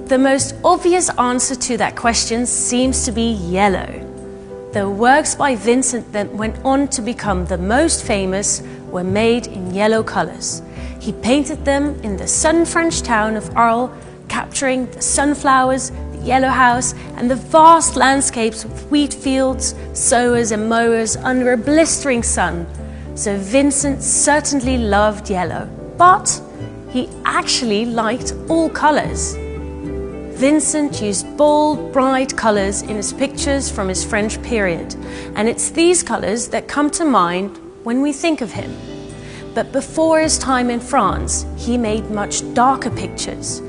The most obvious answer to that question seems to be yellow. The works by Vincent that went on to become the most famous were made in yellow colors. He painted them in the southern French town of Arles, capturing the sunflowers, the yellow house, and the vast landscapes of wheat fields, sowers and mowers under a blistering sun. So Vincent certainly loved yellow, but he actually liked all colors. Vincent used bold, bright colors in his pictures from his French period, and it's these colors that come to mind when we think of him. But before his time in France, he made much darker pictures.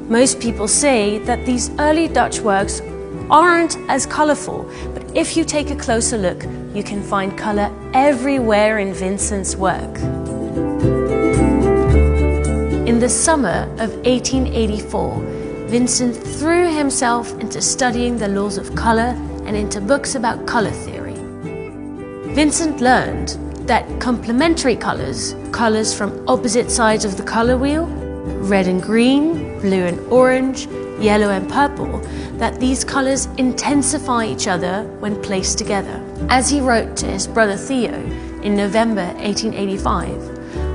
Most people say that these early Dutch works aren't as colorful, but if you take a closer look, you can find color everywhere in Vincent's work. In the summer of 1884, Vincent threw himself into studying the laws of color and into books about color theory. Vincent learned that complementary colors, colors from opposite sides of the color wheel, red and green, blue and orange, yellow and purple, that these colors intensify each other when placed together. As he wrote to his brother Theo in November 1885,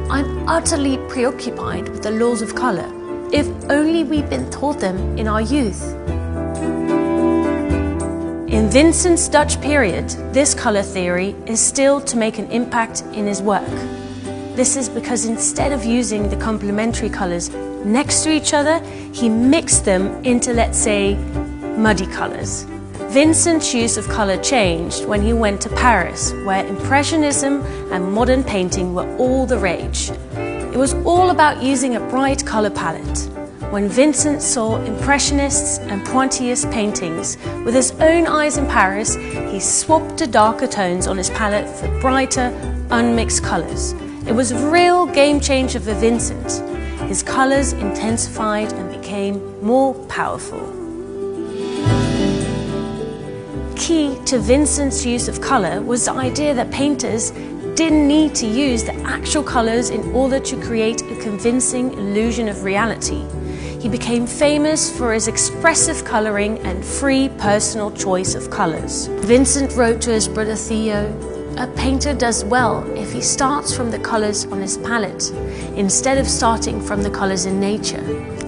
"I'm utterly preoccupied with the laws of color. If only we'd been taught them in our youth." In Vincent's Dutch period, this color theory is still to make an impact in his work. This is because instead of using the complementary colors next to each other, he mixed them into, let's say, muddy colors. Vincent's use of color changed when he went to Paris, where Impressionism and modern painting were all the rage. It was all about using a bright color palette. When Vincent saw Impressionists and Pointillist paintings with his own eyes in Paris, he swapped the darker tones on his palette for brighter, unmixed colors. It was a real game changer for Vincent. His colors intensified and became more powerful. Key to Vincent's use of color was the idea that painters didn't need to use the actual colors in order to create a convincing illusion of reality. He became famous for his expressive coloring and free personal choice of colors. Vincent wrote to his brother Theo, "A painter does well if he starts from the colors on his palette, instead of starting from the colors in nature.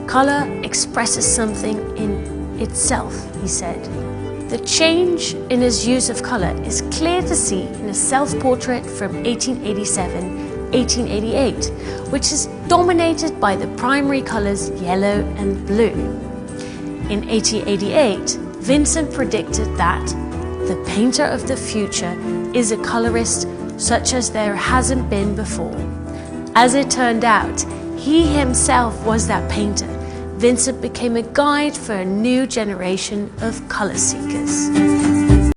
Color expresses something in itself," he said. The change in his use of color is clear to see in a self-portrait from 1887-1888, which is dominated by the primary colors yellow and blue. In 1888, Vincent predicted that the painter of the future is a colorist such as there hasn't been before. As it turned out, he himself was that painter. Vincent became a guide for a new generation of color seekers.